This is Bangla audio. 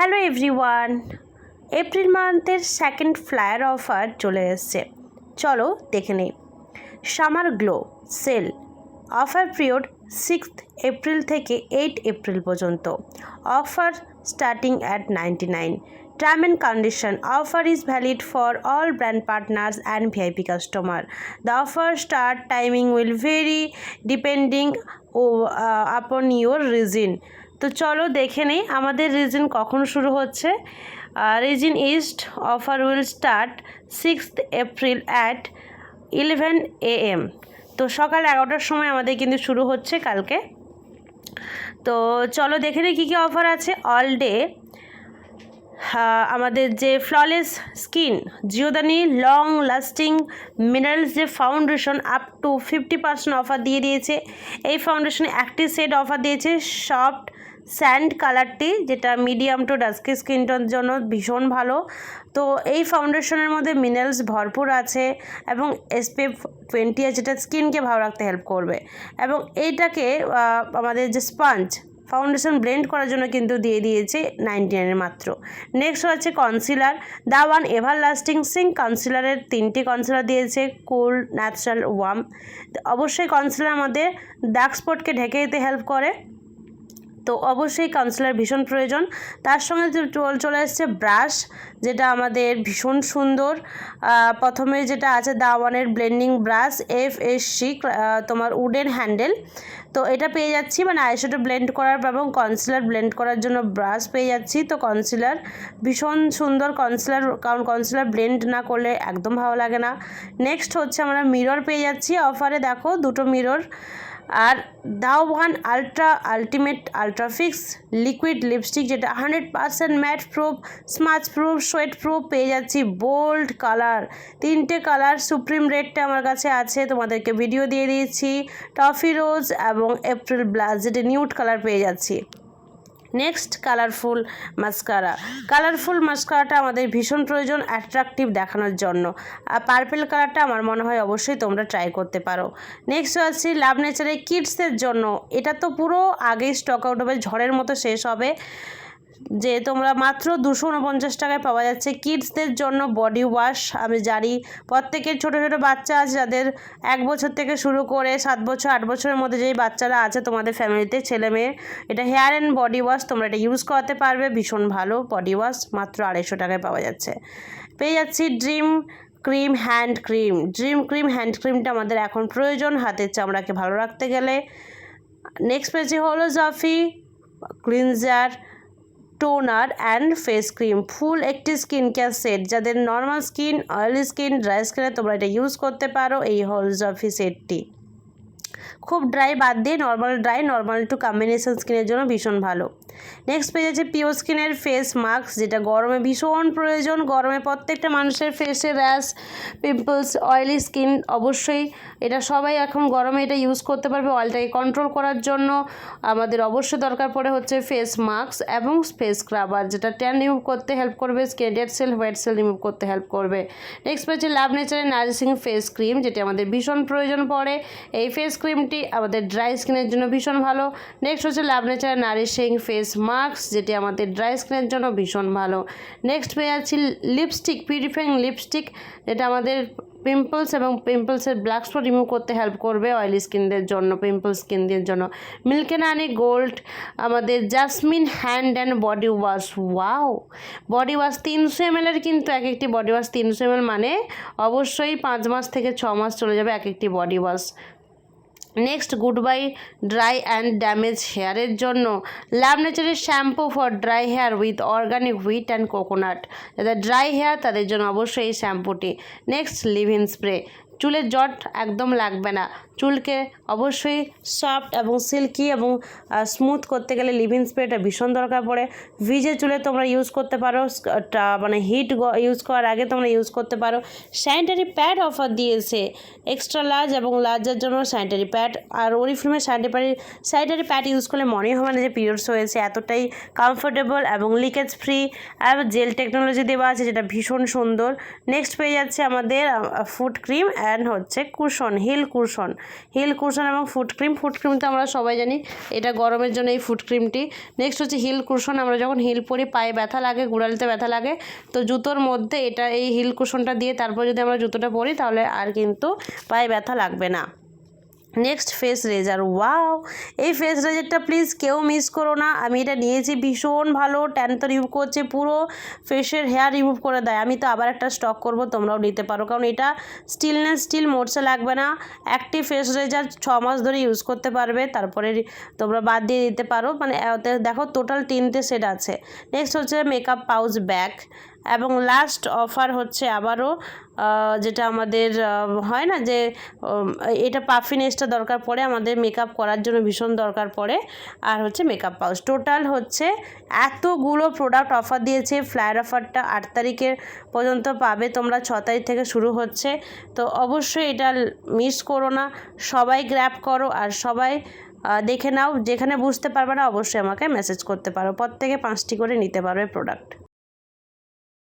হ্যালো এভরিওয়ান, এপ্রিল মান্থের সেকেন্ড ফ্লায়ার অফার চলে এসছে। চলো দেখে নেই। Summer glow sale offer period 6 April থেকে 8 এপ্রিল পর্যন্ত। Offer starting at 99। Term and condition offer is valid for all brand partners and VIP customer. The offer start timing will vary depending upon your region. তো চলো দেখে নেই আমাদের রিজন কখন শুরু হচ্ছে। Reason east offer will start 6 April at 11 AM। তো সকাল 11টার সময় আমাদের কিন্তু শুরু হচ্ছে কালকে। তো চলো দেখে নিই কী কী অফার আছে। অল ডে আমাদের যে flawless skin Giordani long lasting minerals যে ফাউন্ডেশন আপ টু 50% অফার দিয়ে দিয়েছে। এই ফাউন্ডেশনে একটি সেট অফার দিয়েছে সফট স্যান্ড কালারটি, যেটা মিডিয়াম টু ডাস্কি স্কিনটার জন্য ভীষণ ভালো। তো এই ফাউন্ডেশনের মধ্যে মিনারেলস ভরপুর আছে এবং SPF 20 আছে, যেটা স্কিনকে ভালো রাখতে হেল্প করবে। এবং এইটাকে আমাদের যে স্পঞ্জ ফাউন্ডেশন ব্লেন্ড করার জন্য কিন্তু দিয়ে দিয়েছে 99 মাত্র। নেক্সট হচ্ছে concealer, the one everlasting sync কনসিলারের 3টি কনসিলার দিয়েছে, কুল ন্যাচারাল ওয়ার্ম। অবশ্যই কনসিলার আমাদের ডার্ক স্পটকে ঢেকে দিতে হেল্প করে, তো অবশ্যই কনসিলার ভীষণ প্রয়োজন। তার সঙ্গে চলে এসছে ব্রাশ, যেটা আমাদের ভীষণ সুন্দর। প্রথমে যেটা আছে দা ওয়ানের ব্লেন্ডিং ব্রাশ FSC তোমার উডেন হ্যান্ডেল। তো এটা পেয়ে যাচ্ছি, মানে আইশ্যাডো ব্লেন্ড করার এবং কনসিলার ব্লেন্ড করার জন্য ব্রাশ পেয়ে যাচ্ছি। তো কনসিলার ভীষণ সুন্দর কনসিলার, কারণ কনসিলার ব্লেন্ড না করলে একদম ভালো লাগে না। নেক্সট হচ্ছে আমরা মিরর পেয়ে যাচ্ছি অফারে, দেখো দুটো মিরর। আর the one ultimate ultra fix liquid lipstick, যেটা 100% matte proof smudge proof sweat proof পেয়ে যাচ্ছি। বোল্ড কালার 3টে কালার, সুপ্রিম রেডটা আমার কাছে আছে, তোমাদেরকে ভিডিও দিয়ে দিয়েছি। টফি রোজ এবং এপ্রিল ব্লাশ, যেটা নিউড কালার পেয়ে যাচ্ছি। Next colourful mascara. কালারফুল মাস্কারাটা আমাদের ভীষণ প্রয়োজন অ্যাট্রাকটিভ দেখানোর জন্য। আর পার্পেল কালারটা আমার মনে হয় অবশ্যই তোমরা ট্রাই করতে পারো। নেক্সট হচ্ছে লাভ নেচারের কিডসদের জন্য, এটা তো পুরো আগেই স্টক আউট হবে, ঝড়ের মতো শেষ হবে, যে তোমরা মাত্র 249 টাকায় পাওয়া যাচ্ছে কিডসদের জন্য বডি ওয়াশ। আমি জানি প্রত্যেকের ছোটো ছোটো বাচ্চা আছে, যাদের 1 বছর থেকে শুরু করে 7 বছর 8 বছরের মধ্যে যেই বাচ্চারা আছে তোমাদের ফ্যামিলিতে ছেলে মেয়ে, এটা হেয়ার অ্যান্ড বডি ওয়াশ, তোমরা এটা ইউজ করাতে পারবে। ভীষণ ভালো বডি ওয়াশ, মাত্র 250 টাকায় পাওয়া যাচ্ছে। পেয়ে যাচ্ছি dream cream hand cream. Dream cream hand ক্রিমটা আমাদের এখন প্রয়োজন হাতের চামড়াকে ভালো রাখতে গেলে। নেক্সট পেয়েছি হলো জফি cleanser toner and face cream, full একটি স্কিন কেয়ার সেট, যাদের normal skin oily skin dry স্কিনে তোমরা এটা ইউজ করতে পারো। এই হলজফি সেটটি খুব ড্রাই বাদ দিয়ে নর্মাল টু কম্বিনেশন স্কিনের জন্য ভীষণ ভালো। নেক্সট পেয়ে যাচ্ছে পিওর স্কিনের ফেস মাস্ক, যেটা গরমে ভীষণ প্রয়োজন। গরমে প্রত্যেকটা মানুষের ফেসে র্যাশ পিম্পলস অয়েলি স্কিন, অবশ্যই এটা সবাই এখন গরমে এটা ইউজ করতে পারবে। অয়েলটাকে কন্ট্রোল করার জন্য আমাদের অবশ্যই দরকার পড়ে হচ্ছে ফেস মাস্ক এবং ফেস স্ক্রাবার, যেটা ট্যান রিমুভ করতে হেল্প করবে, skin dead cell white sell remove করতে হেল্প করবে। নেক্সট পেয়েছে লাভ নেচারের নারিশিং ফেস ক্রিম, যেটি আমাদের ভীষণ প্রয়োজন পড়ে। এই ফেস ক্রিমটি আমাদের ড্রাই স্কিনের জন্য ভীষণ ভালো। নেক্সট হচ্ছে লাভ নেচারের নারিশিং ফেস মাস্ক, যেটি আমাদের ড্রাই স্কিনের জন্য ভীষণ ভালো। নেক্সট পেয়ে যাচ্ছি লিপস্টিক পিউরিফাইং লিপস্টিক, যেটা আমাদের পিম্পলস এবং পিম্পলসের ব্ল্যাক স্পট রিমুভ করতে হেল্প করবে অয়েলি স্কিনদের জন্য, পিম্পল স্কিনদের জন্য। মিল্ক অ্যান্ড হানি গোল্ড আমাদের jasmine hand and body wash. Wow, body wash 300 ml কিন্তু এক একটি বডি ওয়াশ 300 ml, মানে অবশ্যই 5 মাস থেকে 6 মাস চলে যাবে এক একটি body wash. Next good bye dry and damage হেয়ারের জন্য লাভ নেচারের shampoo for dry hair with organic wheat and coconut, যাদের ড্রাই হেয়ার তাদের জন্য অবশ্যই এই শ্যাম্পুটি। নেক্সট লিভ ইন স্প্রে, চুলের জট একদম লাগবে না, চুলকে অবশ্যই সফট এবং সিল্কি এবং স্মুথ করতে গেলে লিভিং স্প্রেটা ভীষণ দরকার পড়ে। ভিজে চুলে তোমরা ইউজ করতে পারো, মানে হিট ইউজ করার আগে তোমরা ইউজ করতে পারো। স্যানিটারি প্যাড অফার দিয়েছে এক্সট্রা লার্জ এবং লার্জের জন্য স্যানিটারি প্যাড। আর ওরিফ্লেমের স্যানিটারি প্যাড ইউজ করলে মনেই হবে না যে পিরিয়ডস হয়েছে, এতটাই কমফোর্টেবল এবং লিকেজ ফ্রি এবং জেল টেকনোলজি দেওয়া আছে, যেটা ভীষণ সুন্দর। নেক্সট পেয়ে যাচ্ছে আমাদের ফুড ক্রিম অ্যান্ড হচ্ছে কুশন, হিল কুশন এবং ফুট ক্রিম তো আমরা সবাই জানি এটা গরমের জন্য এই ফুট ক্রিমটি। নেক্সট হচ্ছে হিল কুশন, আমরা যখন হিল পরি পায়ে ব্যথা লাগে, গোড়ালিতে ব্যথা লাগে, তো জুতোর মধ্যে এটা এই হিল কুশনটা দিয়ে তারপর যদি আমরা জুতোটা পরি তাহলে আর কিন্তু পায়ে ব্যথা লাগবে না। নেক্সট ফেস রেজার, ওয়াও এই ফেস রেজারটা প্লিজ কেউ মিস করো না। আমি এটা নিয়েছি, ভীষণ ভালো, ট্যান তো রিমুভ করছে, পুরো ফেসের হেয়ার রিমুভ করে দেয়। আমি তো আবার একটা স্টক করব, তোমরাও নিতে পারো, কারণ এটা স্টিল মোটসে লাগবে না। অ্যাক্টিভ ফেস রেজার 6 মাস ধরে ইউজ করতে পারবে, তারপরে তোমরা বাদ দিয়ে দিতে পারো। মানে দেখো টোটাল 3টে সেট আছে। নেক্সট হচ্ছে মেকআপ পাউচ ব্যাগ, এবং লাস্ট অফার হচ্ছে আবারও যেটা আমাদের হয় না যে এটা পাফিনেসটা দরকার পড়ে আমাদের মেকআপ করার জন্য, ভীষণ দরকার পড়ে, আর হচ্ছে মেকআপ পাউচ। টোটাল হচ্ছে এতগুলো প্রোডাক্ট অফার দিয়েছে। ফ্লায়ার অফারটা 8 তারিখের পর্যন্ত পাবে তোমরা, 6 তারিখ থেকে শুরু হচ্ছে। তো অবশ্যই এটা মিস করো না, সবাই গ্র্যাব করো আর সবাই দেখে নাও। যেখানে বুঝতে পারবে না অবশ্যই আমাকে মেসেজ করতে পারো, প্রত্যেকে 5টি করে নিতে পারবে প্রোডাক্ট।